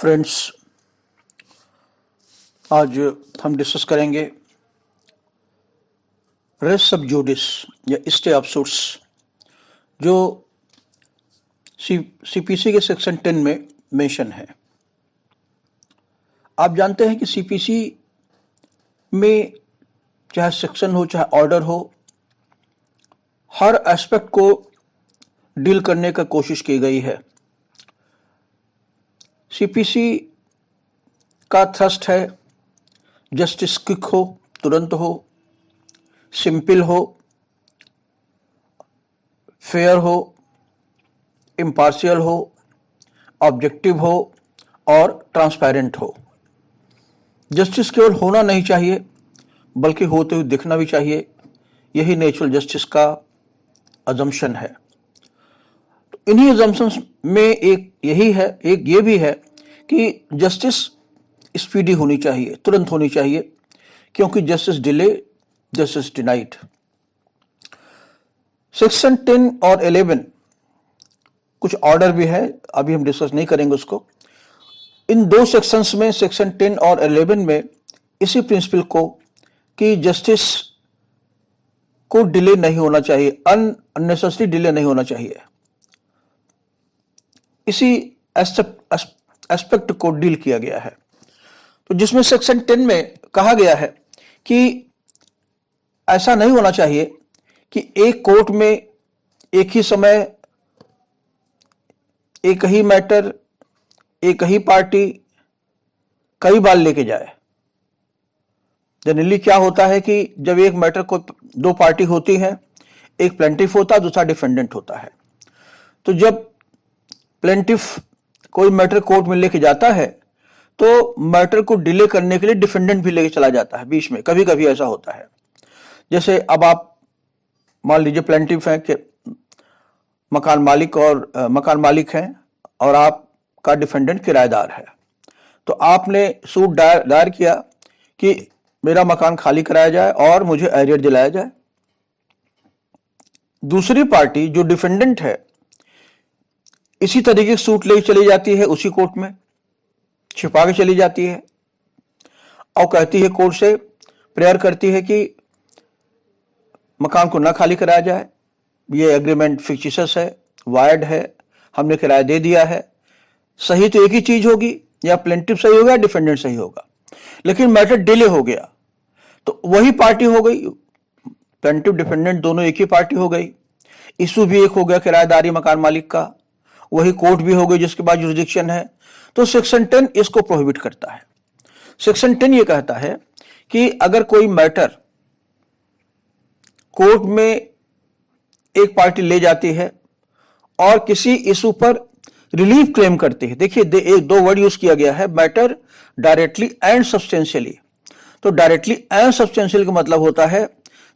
Friends, आज हम discuss करेंगे रेस सब जुडिस या स्टे ऑफ सूट्स जो सीपीसी के सेक्शन 10 में मेंशन है। आप जानते हैं कि सीपीसी में चाहे सेक्शन हो चाहे ऑर्डर हो, हर एस्पेक्ट को डील करने का कोशिश की गई है। सीपीसी का थ्रस्ट है जस्टिस क्विक हो, तुरंत हो, सिंपल हो, फेयर हो, इम्पार्शियल हो, ऑब्जेक्टिव हो और ट्रांसपेरेंट हो। जस्टिस केवल होना नहीं चाहिए बल्कि होते हुए दिखना भी चाहिए। यही नेचुरल जस्टिस का अजम्पशन है। तो इन्हीं अजम्पशंस में एक यही है, एक ये भी है कि जस्टिस स्पीडी होनी चाहिए, तुरंत होनी चाहिए, क्योंकि justice delay justice denied. Section 10 और 11 कुछ ऑर्डर भी है, अभी हम डिस्कस नहीं करेंगे उसको। इन दो सेक्शंस में, सेक्शन 10 और 11 में, इसी प्रिंसिपल को कि जस्टिस को डिले नहीं होना चाहिए, अननेसेसरी डिले नहीं होना चाहिए, इसी एस्पेक्ट को डील किया गया है। तो जिसमें सेक्शन 10 में कहा गया है कि ऐसा नहीं होना चाहिए कि एक कोर्ट में एक ही समय एक ही मैटर, एक ही पार्टी कई बार लेके जाए। जनरली क्या होता है कि जब एक मैटर को दो पार्टी होती है, एक प्लेंटिफ होता है, दूसरा डिफेंडेंट होता है। तो जब प्लेंटिफ कोई मैटर कोर्ट में लेके जाता है तो मैटर को डिले करने के लिए डिफेंडेंट भी लेके चला जाता है बीच में। कभी कभी ऐसा होता है, जैसे अब आप मान लीजिए प्लेंटिफ है कि मकान मालिक हैं और आपका डिफेंडेंट किराएदार है। तो आपने सूट दायर किया कि मेरा मकान खाली कराया जाए और मुझे एरियर दिलाया जाए। दूसरी पार्टी जो डिफेंडेंट है इसी तरीके से सूट ले चली जाती है, उसी कोर्ट में छिपा के चली जाती है और कहती है, कोर्ट से प्रेयर करती है कि मकान को ना खाली कराया जाए, ये एग्रीमेंट फिक्टिशियस है, वायर्ड है, हमने किराया दे दिया है। सही तो एक ही चीज होगी, या प्लेंटिफ सही होगा या डिफेंडेंट सही होगा, लेकिन मैटर डिले हो गया तो वही पार्टी हो गई, प्लेंटिफ डिफेंडेंट दोनों एक ही पार्टी हो गई। इशू भी एक हो गया किराएदारी मकान मालिक का, वही कोर्ट भी हो गई जिसके बाद जुरिडिक्शन है। तो सेक्शन 10 इसको प्रोहिबिट करता है। सेक्शन 10 ये कहता है कि अगर कोई मैटर कोर्ट में एक पार्टी ले जाती है और किसी इशू पर रिलीफ क्लेम करती है, देखिए दो वर्ड यूज किया गया है, मैटर डायरेक्टली एंड सब्सटेंशियली। तो डायरेक्टली एंड सब्सटेंशियल का मतलब होता है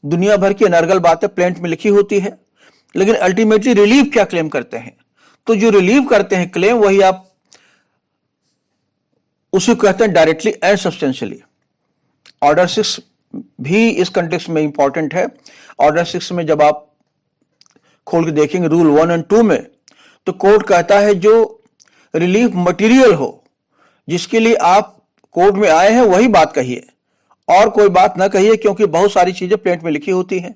दुनिया भर की अनर्गल बातें प्लेंट में लिखी होती है, लेकिन अल्टीमेटली रिलीफ क्या क्लेम करते हैं। तो जो रिलीव करते हैं क्लेम, वही आप उसे कहते हैं डायरेक्टली एंड सब्सटेंशियली। ऑर्डर 6 भी इस कंटेक्स्ट में इंपॉर्टेंट है। ऑर्डर 6 में जब आप खोल के देखेंगे रूल 1 और 2 में, तो कोर्ट कहता है जो रिलीफ मटेरियल हो, जिसके लिए आप कोर्ट में आए हैं, वही बात कहिए और कोई बात ना कहिए, क्योंकि बहुत सारी चीजें प्लेंट में लिखी होती हैं।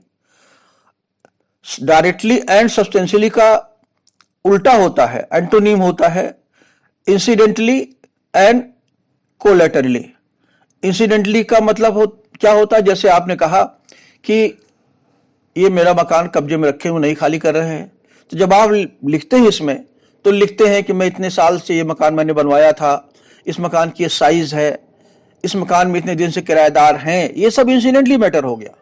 डायरेक्टली एंड सब्सटेंशियली का उल्टा होता है, एंटोनीम होता है इंसिडेंटली एंड कोलैटरली। इंसिडेंटली का मतलब क्या होता है, जैसे आपने कहा कि ये मेरा मकान कब्जे में रखे हुए नहीं खाली कर रहे हैं, तो जब आप लिखते हैं इसमें तो लिखते हैं कि मैं इतने साल से ये मकान मैंने बनवाया था, इस मकान की ये साइज है, इस मकान में इतने दिन से किराएदार हैं, ये सब इंसिडेंटली मैटर हो गया।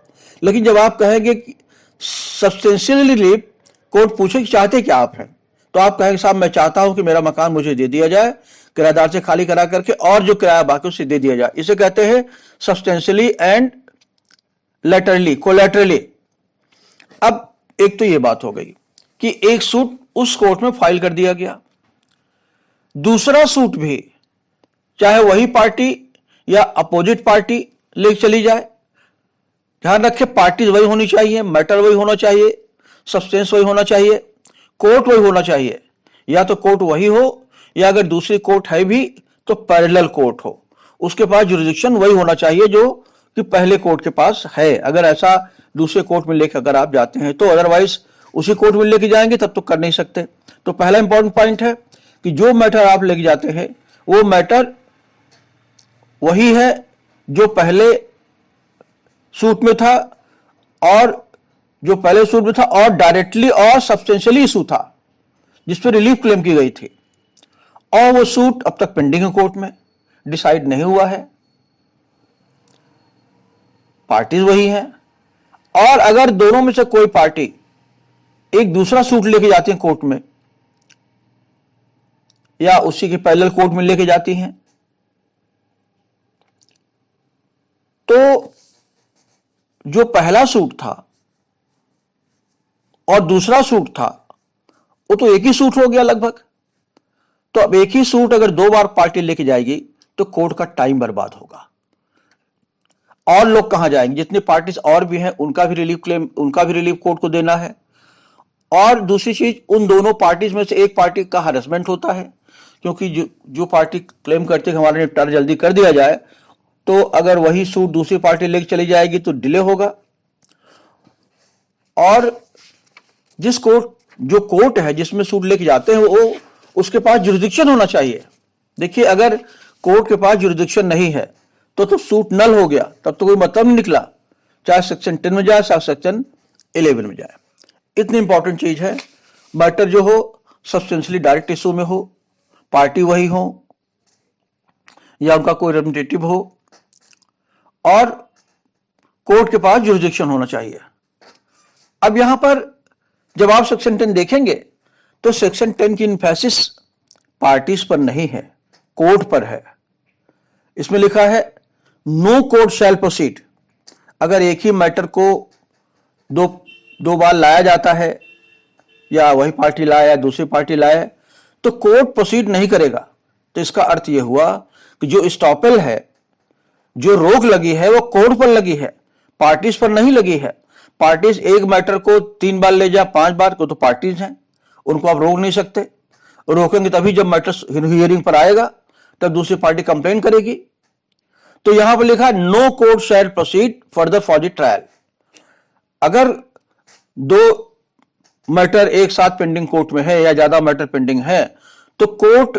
लेकिन जब आप कहेंगे कि सब्सटेंशियली रिलीफ, कोर्ट पूछे कि चाहते क्या आप हैं, तो आप कहेंगे साहब मैं चाहता हूं कि मेरा मकान मुझे दे दिया जाए, किराएदार से खाली करा करके, और जो किराया बाकी उसे दे दिया जाए। इसे कहते हैं सब्सटेंशियली एंड लेटरली, कोलैटरली। अब एक तो ये बात हो गई कि एक सूट उस कोर्ट में फाइल कर दिया गया, दूसरा सूट भी चाहे वही पार्टी या अपोजिट पार्टी ले चली जाए। ध्यान रखें, पार्टी वही होनी चाहिए, मैटर वही होना चाहिए, सब्सटेंस वही होना चाहिए, कोर्ट वही होना चाहिए। या तो कोर्ट वही हो, या अगर दूसरी कोर्ट है भी तो पैरेलल कोर्ट हो, उसके पास जुरिडिक्शन वही होना चाहिए जो कि पहले कोर्ट के पास है। अगर ऐसा दूसरे कोर्ट में लेकर अगर आप जाते हैं तो, अदरवाइज उसी कोर्ट में लेके जाएंगे तब तो कर नहीं सकते। तो पहला इंपॉर्टेंट पॉइंट है कि जो मैटर आप लेके जाते हैं वो मैटर वही है जो पहले सूट में था, और जो पहले सूट में था और डायरेक्टली और सब्सटेंशियली इशू था जिस पर रिलीफ क्लेम की गई थी, और वो सूट अब तक पेंडिंग है, कोर्ट में डिसाइड नहीं हुआ है, पार्टीज वही हैं। और अगर दोनों में से कोई पार्टी एक दूसरा सूट लेके जाती है कोर्ट में या उसी के पैरेलल कोर्ट में लेके जाती हैं, तो जो पहला सूट था और दूसरा सूट था वो तो एक ही सूट हो गया लगभग। तो अब एक ही सूट अगर दो बार पार्टी लेके जाएगी तो कोर्ट का टाइम बर्बाद होगा, और लोग कहां जाएंगे, जितनी पार्टीज और भी हैं उनका भी रिलीफ क्लेम, उनका भी रिलीफ कोर्ट को देना है। और दूसरी चीज, उन दोनों पार्टीज में से एक पार्टी का हरेसमेंट होता है, क्योंकि जो पार्टी क्लेम करती है हमारा निपटारा जल्दी कर दिया जाए, तो अगर वही सूट दूसरी पार्टी लेके चली जाएगी तो डिले होगा। और जो कोर्ट है जिसमें सूट लेके जाते हैं वो उसके पास जुरिडिक्शन होना चाहिए। देखिए, अगर कोर्ट के पास जुरिडिक्शन नहीं है तो सूट नल हो गया, तब तो कोई मतलब नहीं निकला, चाहे सेक्शन 10 में जाए चाहे सेक्शन 11 में जाए। इतनी इंपॉर्टेंट चीज है, मैटर जो हो सब्सटेंशियली डायरेक्ट इशू में हो, पार्टी वही हो या उनका कोई रिप्रेजेंटेटिव हो, और कोर्ट के पास जुरिडिक्शन होना चाहिए। अब यहां पर जब आप सेक्शन 10 देखेंगे तो सेक्शन 10 की इन्फेसिस पार्टीज पर नहीं है, कोर्ट पर है। इसमें लिखा है नो कोर्ट शैल प्रोसीड। अगर एक ही मैटर को दो बार लाया जाता है, या वही पार्टी लाए या दूसरी पार्टी लाए, तो कोर्ट प्रोसीड नहीं करेगा। तो इसका अर्थ यह हुआ कि जो स्टॉपेल है, जो रोक लगी है, वो कोर्ट पर लगी है, पार्टीज पर नहीं लगी है। पार्टीज एक मैटर को 3 बार ले जाए 5 बार को तो पार्टीज हैं, उनको आप रोक नहीं सकते। रोकेंगे तभी जब मैटर हियरिंग पर आएगा, तब दूसरी पार्टी कंप्लेन करेगी। तो यहां पर लिखा no court shall proceed further for the trial. अगर 2 मैटर एक साथ पेंडिंग कोर्ट में है या ज्यादा मैटर पेंडिंग है, तो कोर्ट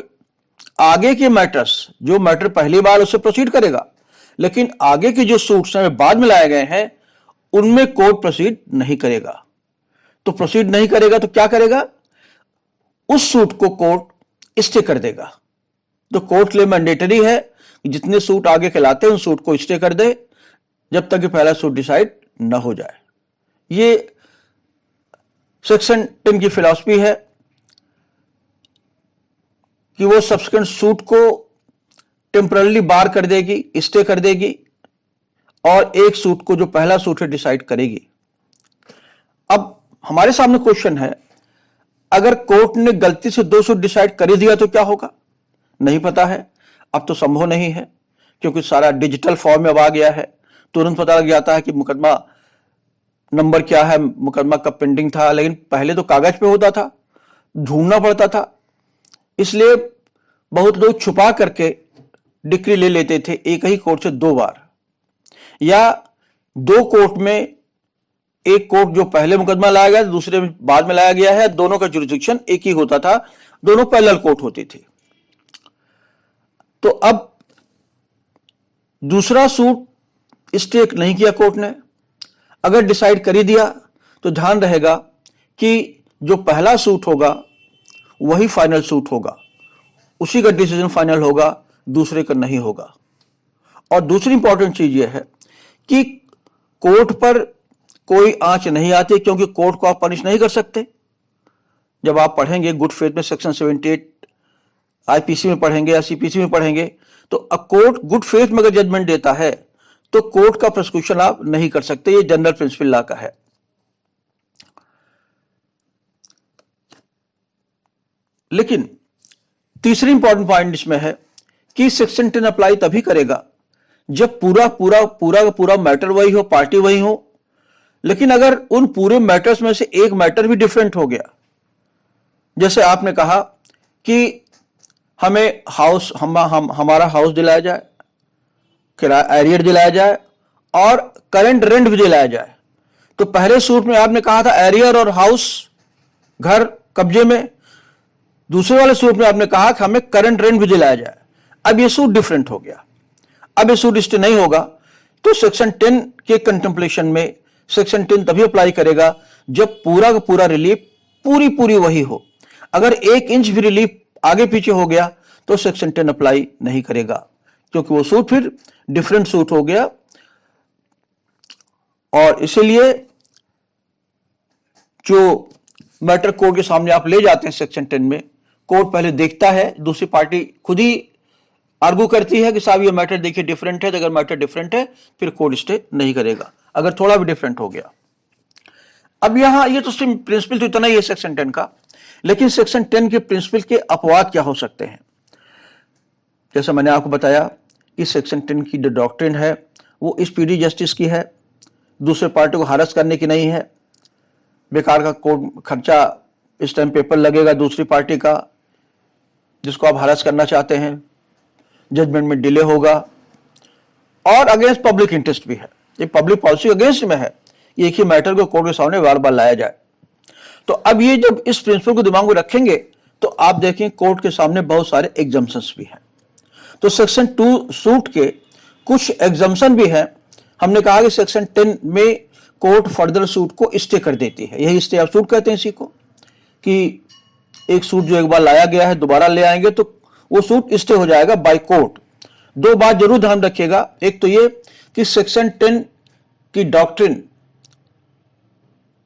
आगे के मैटर्स, जो मैटर पहली बार उससे प्रोसीड करेगा, लेकिन आगे के जो सूट्स हैं बाद में लाए गए हैं उनमें कोर्ट प्रोसीड नहीं करेगा। तो प्रोसीड नहीं करेगा तो क्या करेगा, उस सूट को कोर्ट स्टे कर देगा। तो कोर्ट के लिए मैंडेटरी है कि जितने सूट आगे कहलाते हैं उन सूट को स्टे कर दे जब तक कि पहला सूट डिसाइड न हो जाए। ये सेक्शन 10 की फिलॉसफी है कि वो सब्सिक्वेंट सूट को टेम्पररी बार कर देगी, स्टे कर देगी, और एक सूट को जो पहला सूट है डिसाइड करेगी। अब हमारे सामने क्वेश्चन है, अगर कोर्ट ने गलती से 2 सूट डिसाइड कर ही दिया तो क्या होगा, नहीं पता है। अब तो संभव नहीं है क्योंकि सारा डिजिटल फॉर्म में अब आ गया है, तुरंत पता लग जाता है कि मुकदमा नंबर क्या है, मुकदमा कब पेंडिंग था। लेकिन पहले तो कागज पे होता था, ढूंढना पड़ता था, इसलिए बहुत लोग छुपा करके डिक्री ले लेते थे एक ही कोर्ट से 2 बार, या 2 कोर्ट में, एक कोर्ट जो पहले मुकदमा लाया गया दूसरे में बाद में लाया गया है, दोनों का जुरिडिक्शन एक ही होता था, दोनों पैरेलल कोर्ट होती थी। तो अब दूसरा सूट स्टे नहीं किया कोर्ट ने, अगर डिसाइड कर ही दिया तो ध्यान रहेगा कि जो पहला सूट होगा वही फाइनल सूट होगा, उसी का डिसीजन फाइनल होगा, दूसरे का नहीं होगा। और दूसरी इंपॉर्टेंट चीज यह है कि कोर्ट पर कोई आंच नहीं आती, क्योंकि कोर्ट को आप पनिश नहीं कर सकते। जब आप पढ़ेंगे गुड फेथ में सेक्शन 78 आईपीसी में पढ़ेंगे या सीपीसी में पढ़ेंगे, तो कोर्ट गुड फेथ में अगर जजमेंट देता है तो कोर्ट का प्रोसिक्यूशन आप नहीं कर सकते, ये जनरल प्रिंसिपल लॉ का है। लेकिन तीसरी इंपॉर्टेंट पॉइंट इसमें है कि सेक्शन 10 अप्लाई तभी करेगा जब पूरा मैटर वही हो, पार्टी वही हो, लेकिन अगर उन पूरे मैटर्स में से एक मैटर भी डिफरेंट हो गया, जैसे आपने कहा कि हमें हमारा हाउस दिलाया जाए, किराया एरियर दिलाया जाए और करंट रेंट भी दिलाया जाए। तो पहले सूट में आपने कहा था एरियर और हाउस, घर कब्जे में, दूसरे वाले सूट में आपने कहा कि हमें करंट रेंट भी दिलाया जाए। अब ये सूट डिफरेंट हो गया, अब ये सूट स्टे नहीं होगा। तो सेक्शन 10 के कंटेम्पलेशन में सेक्शन 10 तभी अप्लाई करेगा जब पूरा का पूरा रिलीफ पूरी वही हो। अगर 1 इंच भी रिलीफ आगे पीछे हो गया तो सेक्शन 10 अप्लाई नहीं करेगा, क्योंकि वो सूट फिर डिफरेंट सूट हो गया। और इसीलिए जो मैटर कोर्ट के सामने आप ले जाते हैं सेक्शन 10 में, कोर्ट पहले देखता है, दूसरी पार्टी खुद ही आर्गू करती है कि साहब ये मैटर देखिए डिफरेंट है। तो अगर मैटर डिफरेंट है फिर कोर्ट स्टे नहीं करेगा, अगर थोड़ा भी डिफरेंट हो गया। अब यहां ये तो प्रिंसिपल तो इतना ही है सेक्शन 10 का, लेकिन सेक्शन 10 के प्रिंसिपल के अपवाद क्या हो सकते हैं। जैसा मैंने आपको बताया कि सेक्शन 10 की जो डॉक्ट्रिन है वो स्पीडी जस्टिस की है, दूसरे पार्टी को हरास करने की नहीं है। बेकार का कोर्ट खर्चा इस टाइम पेपर लगेगा दूसरी पार्टी का जिसको आप हरास करना चाहते हैं, जजमेंट में डिले होगा, और अगेंस्ट पब्लिक इंटरेस्ट भी है। ये पब्लिक पॉलिसी अगेंस्ट में है, एक ही मैटर को कोर्ट के सामने बार बार लाया जाए। तो अब ये जब इस प्रिंसिपल को दिमाग में रखेंगे तो आप देखें कोर्ट के सामने बहुत सारे एग्जम्पशंस भी हैं। तो सेक्शन 2 सूट के कुछ एग्जम्पशन भी हैं। हमने कहा कि सेक्शन 10 में कोर्ट फर्दर सूट को स्टे कर देती है, यही स्टे ऑफ सूट कहते हैं इसी को, कि एक सूट जो एक बार लाया गया है दोबारा ले आएंगे तो वो सूट स्टे हो जाएगा बाय कोर्ट। 2 बात जरूर ध्यान रखिएगा, एक तो ये कि सेक्शन 10 की डॉक्ट्रिन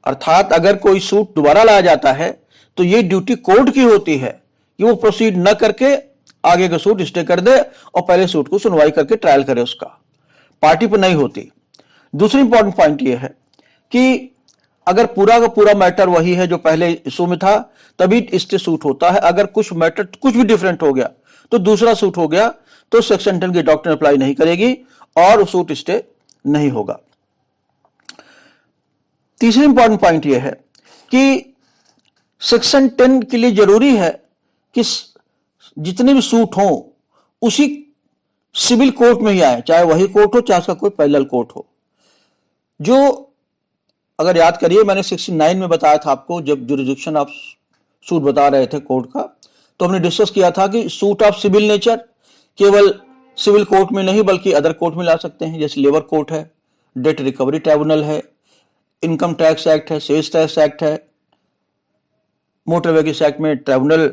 अर्थात अगर कोई सूट दोबारा लाया जाता है तो ये ड्यूटी कोर्ट की होती है कि वो प्रोसीड न करके आगे का सूट स्टे कर दे और पहले सूट को सुनवाई करके ट्रायल करे, उसका पार्टी पर नहीं होती। दूसरी इंपॉर्टेंट पॉइंट ये है कि अगर पूरा का पूरा मैटर वही है जो पहले इशू में था तभी स्टे सूट होता है। अगर कुछ मैटर कुछ भी डिफरेंट हो गया तो दूसरा सूट हो गया तो सेक्शन 10 की डॉक्ट्रिन अप्लाई नहीं करेगी और सूट स्टे नहीं होगा। तीसरी इंपॉर्टेंट पॉइंट यह है कि सेक्शन 10 के लिए जरूरी है कि जितने भी सूट हों उसी सिविल कोर्ट में ही आए, चाहे वही कोर्ट हो चाहे उसका कोई पैरेलल कोर्ट हो। जो अगर याद करिए मैंने 69 में बताया था आपको, जब जुरिडिक्शन ऑफ सूट बता रहे थे कोर्ट का, तो हमने डिस्कस किया था कि सूट ऑफ सिविल नेचर केवल सिविल कोर्ट में नहीं बल्कि अदर कोर्ट में ला सकते हैं, जैसे लेबर कोर्ट है, डेट रिकवरी ट्राइब्यूनल है, इनकम टैक्स एक्ट है, सेल्स टैक्स एक्ट है, मोटर व्हीकल्स एक्ट में ट्राइब्यूनल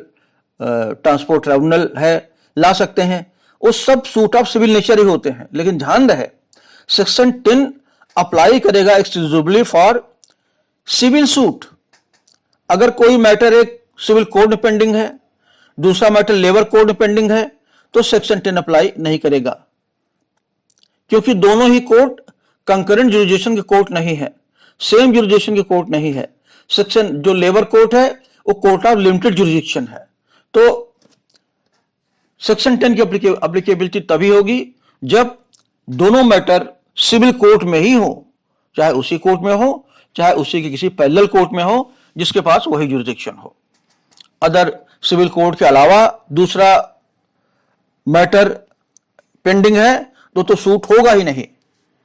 ट्रांसपोर्ट ट्राइब्यूनल है, ला सकते हैं। वो सब सूट ऑफ सिविल नेचर ही होते हैं। लेकिन ध्यान रहे सेक्शन 10 अप्लाई करेगा एक्सक्लूसिवली फॉर सिविल सूट। अगर कोई मैटर एक सिविल कोर्ट में पेंडिंग है, दूसरा मैटर लेबर कोर्ट में पेंडिंग है, तो सेक्शन 10 अप्लाई नहीं करेगा, क्योंकि दोनों ही कोर्ट कंकरेंट जुरिडिक्शन के कोर्ट नहीं है, सेम जुरिडिक्शन के कोर्ट नहीं है। सेक्शन जो लेबर कोर्ट है वो कोर्ट ऑफ लिमिटेड जुरिडिक्शन है। तो सेक्शन 10 की एप्लीकेबिलिटी तभी होगी जब दोनों मैटर सिविल कोर्ट में ही हो, चाहे उसी कोर्ट में हो चाहे उसी के किसी पैरेलल कोर्ट में हो जिसके पास वही जुरिडिक्शन हो। अदर सिविल कोर्ट के अलावा दूसरा मैटर पेंडिंग है तो सूट होगा ही नहीं,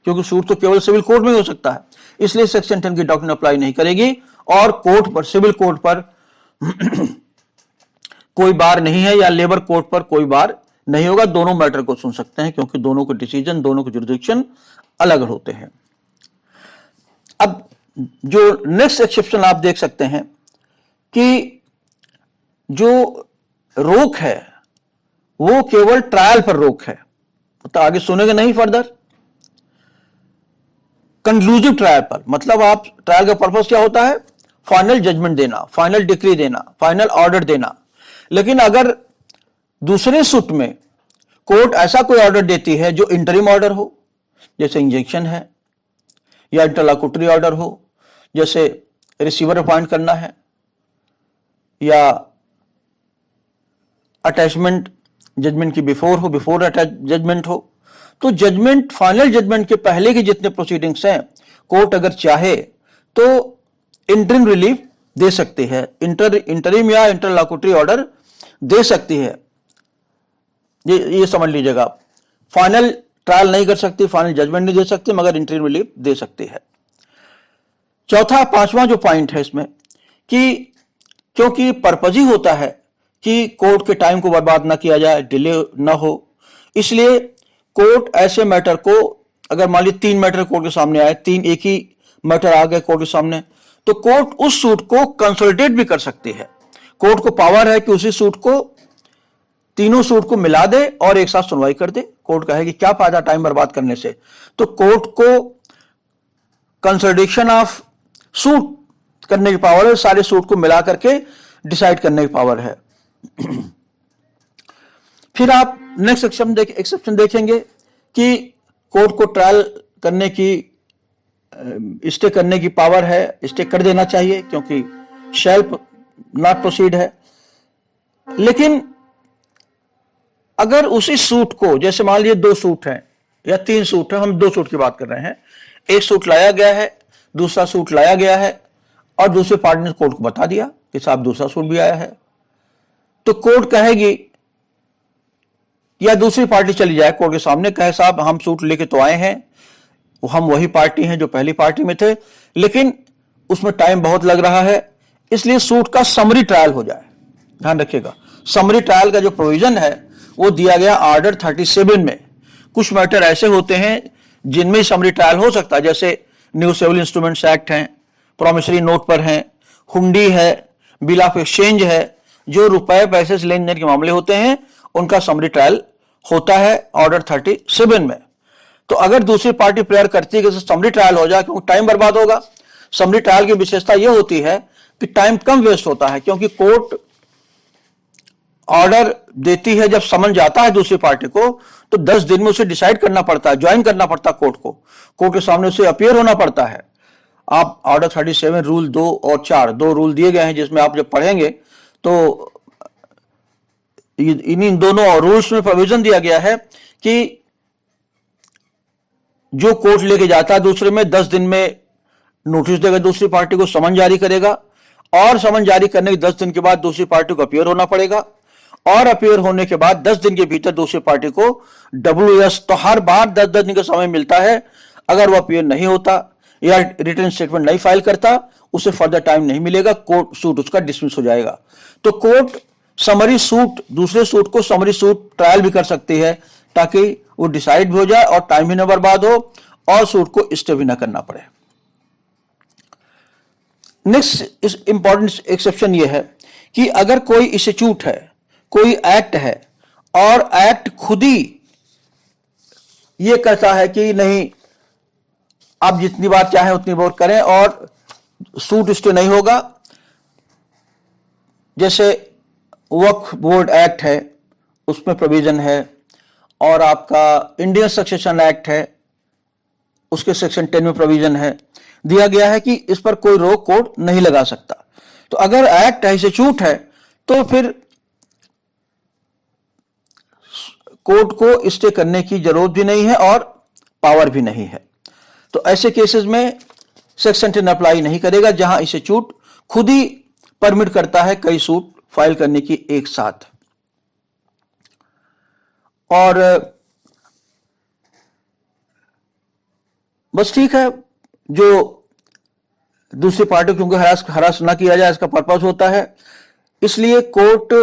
क्योंकि सूट तो केवल सिविल कोर्ट में हो सकता है। इसलिए सेक्शन 10 की डॉक्ट्रिन अप्लाई नहीं करेगी और कोर्ट पर, सिविल कोर्ट पर कोई बार नहीं है या लेबर कोर्ट पर कोई बार नहीं होगा। दोनों मैटर को सुन सकते हैं क्योंकि दोनों के डिसीजन, दोनों के जुरिडिक्शन अलग होते हैं। अब जो नेक्स्ट एक्सेप्शन आप देख सकते हैं कि जो रोक है वो केवल ट्रायल पर रोक है, तो आगे सुनेंगे नहीं फर्दर। कंक्लूसिव ट्रायल पर, मतलब आप ट्रायल का पर्पस क्या होता है, फाइनल जजमेंट देना, फाइनल डिक्री देना, फाइनल ऑर्डर देना। लेकिन अगर दूसरे सूट में कोर्ट ऐसा कोई ऑर्डर देती है जो इंटरिम ऑर्डर हो, जैसे इंजेक्शन है, या इंटरलॉक्यूटरी ऑर्डर हो, जैसे रिसीवर अपॉइंट करना है, या अटैचमेंट जजमेंट की बिफोर हो, बिफोर अटैच जजमेंट हो, तो जजमेंट, फाइनल जजमेंट के पहले की जितने प्रोसीडिंग्स हैं कोर्ट अगर चाहे तो इंटरिम रिलीफ दे सकती है, इंटरिम या इंटरलॉक्यूटरी ऑर्डर दे सकती है। ये समझ लीजिएगा। फाइनल ट्रायल नहीं कर सकती, फाइनल जजमेंट नहीं दे सकती, मगर इंटरिम रिलीफ दे सकती है। चौथा पांचवा जो पॉइंट है इसमें कि क्योंकि पर्पज ही होता है कि कोर्ट के टाइम को बर्बाद ना किया जाए, डिले ना हो, इसलिए कोर्ट ऐसे मैटर को, अगर मान ली 3 मैटर कोर्ट के सामने आए, 3 एक ही मैटर आ गए कोर्ट के सामने, तो कोर्ट उस सूट को कंसोलिडेट भी कर सकती है। कोर्ट को पावर है कि उसी सूट को, तीनों सूट को मिला दे और एक साथ सुनवाई कर दे। कोर्ट कहेगी क्या फायदा टाइम बर्बाद करने से, तो कोर्ट को कंसोलिडेशन ऑफ सूट करने की पावर है, सारे सूट को मिला करके डिसाइड करने की पावर है। फिर आप नेक्स्ट एक्सेप्शन देखेंगे कि कोर्ट को ट्रायल करने की, स्टे करने की पावर है, स्टे कर देना चाहिए क्योंकि शैल नॉट प्रोसीड है। लेकिन अगर उसी सूट को, जैसे मान लीजिए 2 सूट हैं या 3 सूट हैं, हम 2 सूट की बात कर रहे हैं, एक सूट लाया गया है, दूसरा सूट लाया गया है और दूसरे पार्टी ने कोर्ट को बता दिया कि साहब दूसरा सूट भी आया है, तो कोर्ट कहेगी, या दूसरी पार्टी चली जाए कोर्ट के सामने, कहे साहब हम सूट लेके तो आए हैं, हम वही पार्टी हैं जो पहली पार्टी में थे, लेकिन उसमें टाइम बहुत लग रहा है, इसलिए सूट का समरी ट्रायल हो जाए। ध्यान रखिएगा, समरी ट्रायल का जो प्रोविजन है वो दिया गया ऑर्डर 37 में। कुछ मैटर ऐसे होते हैं जिनमें समरी ट्रायल हो सकता है, जैसे न्यू सिविल इंस्ट्रूमेंट्स एक्ट हैं, प्रोमिसरी नोट पर हैं, हुंडी है, बिल ऑफ एक्सचेंज है, जो रुपए पैसे से लेन देन के मामले होते हैं उनका समरी ट्रायल होता है ऑर्डर 37 में। तो अगर दूसरी पार्टी प्रेयर करती है कि समरी ट्रायल हो जाए क्योंकि टाइम बर्बाद होगा, समरी ट्रायल की विशेषता यह होती है कि टाइम कम वेस्ट होता है, क्योंकि कोर्ट ऑर्डर देती है, जब समन जाता है दूसरी पार्टी को तो 10 दिन में उसे डिसाइड करना पड़ता है, ज्वाइन करना पड़ता है कोर्ट को, कोर्ट के सामने उसे अपीयर होना पड़ता है। आप ऑर्डर 37 रूल 2 और 4 2 रूल दिए गए हैं, जिसमें आप जब पढ़ेंगे तो इन दोनों रूल्स में प्रोविजन दिया गया है कि जो कोर्ट लेके जाता है दूसरे में 10 दिन में नोटिस देगा दूसरी पार्टी को, समन जारी करेगा, और समन जारी करने के 10 दिन के बाद दूसरी पार्टी को अपीयर होना पड़ेगा, और अपीयर होने के बाद 10 दिन के भीतर दूसरी पार्टी को WS, तो हर बार 10-10 दिन का समय मिलता है। अगर वो अपीयर नहीं होता या रिटन स्टेटमेंट नहीं फाइल करता, उसे फर्दर टाइम नहीं मिलेगा, कोर्ट सूट उसका डिसमिस हो जाएगा। तो कोर्ट समरी सूट, दूसरे सूट को समरी सूट ट्रायल भी कर सकती है ताकि वो डिसाइड भी हो जाए और टाइम भी ना बर्बाद हो और सूट को स्टे भी ना करना पड़े। नेक्स्ट इस इंपॉर्टेंट एक्सेप्शन ये है कि अगर कोई इंस्टीट्यूट है, कोई एक्ट है और एक्ट खुद ही ये कहता है कि नहीं आप जितनी बार चाहें उतनी बार करें और सूट स्टे नहीं होगा, जैसे वक्फ बोर्ड एक्ट है उसमें प्रोविजन है, और आपका इंडियन सक्सेशन एक्ट है उसके सेक्शन 10 में प्रोविजन है, दिया गया है कि इस पर कोई रोक कोर्ट नहीं लगा सकता। तो अगर एक्ट है, इंस्टीट्यूट है, तो फिर कोर्ट को स्टे करने की जरूरत भी नहीं है और पावर भी नहीं है। तो ऐसे केसेस में सेक्शन 10 अप्लाई नहीं करेगा जहां इंस्टीट्यूट खुद ही परमिट करता है कई सूट फाइल करने की एक साथ। और बस ठीक है, जो दूसरी पार्टी क्योंकि हरास ना किया जाए इसका पर्पस होता है, इसलिए कोर्ट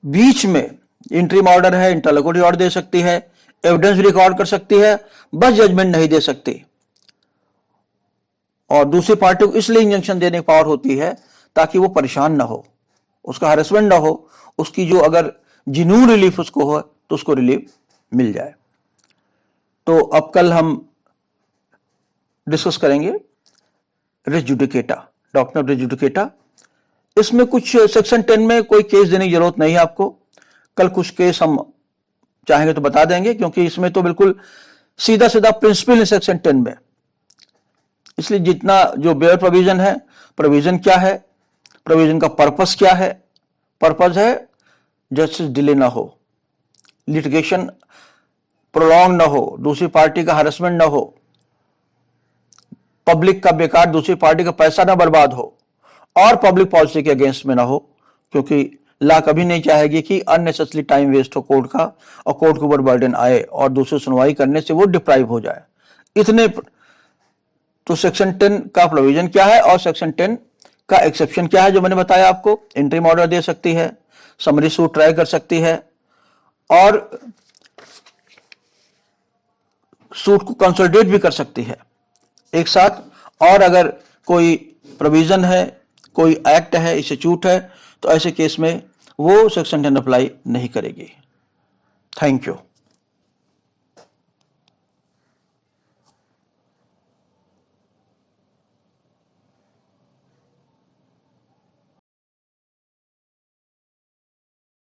बीच में इंटरिम ऑर्डर है, इंटरलोक्यूटरी ऑर्डर दे सकती है, एविडेंस रिकॉर्ड कर सकती है, बस जजमेंट नहीं दे सकती। और दूसरी पार्टी को इसलिए इंजंक्शन देने की पावर होती है ताकि वो परेशान ना हो, उसका हरेसमेंट ना हो, उसकी जो अगर जिन्यून रिलीफ उसको हो तो उसको रिलीफ मिल जाए। तो अब कल हम डिस्कस करेंगे res judicata, doctrine of res judicata. इसमें कुछ सेक्शन 10 में कोई केस देने की जरूरत नहीं है आपको, कल कुछ केस हम चाहेंगे तो बता देंगे, क्योंकि इसमें तो बिल्कुल सीधा सीधा प्रिंसिपल है सेक्शन 10 में। इसलिए जितना जो बेयर प्रोविजन है, प्रोविजन क्या है, प्रोविजन का पर्पस क्या है, पर्पस है जस्टिस डिले ना हो, लिटिगेशन प्रोलॉन्ग ना हो, दूसरी पार्टी का हरेसमेंट ना हो, पब्लिक का बेकार दूसरी पार्टी का पैसा ना बर्बाद हो, और पब्लिक पॉलिसी के अगेंस्ट में ना हो, क्योंकि ला कभी नहीं चाहेगी कि अननेसेसरी टाइम वेस्ट हो कोर्ट का और कोर्ट के ऊपर बर्डन आए और दूसरी सुनवाई करने से वो डिप्राइव हो जाए। इतने तो सेक्शन 10 का प्रोविजन क्या है और सेक्शन 10 का एक्सेप्शन क्या है जो मैंने बताया आपको। इंटरिम ऑर्डर दे सकती है, समरी सूट ट्राई कर सकती है और सूट को कंसोलिडेट भी कर सकती है एक साथ। और अगर कोई प्रोविजन है, कोई एक्ट है, स्टैट्यूट है, तो ऐसे केस में वो सेक्शन 10 अप्लाई नहीं करेगी। Thank you.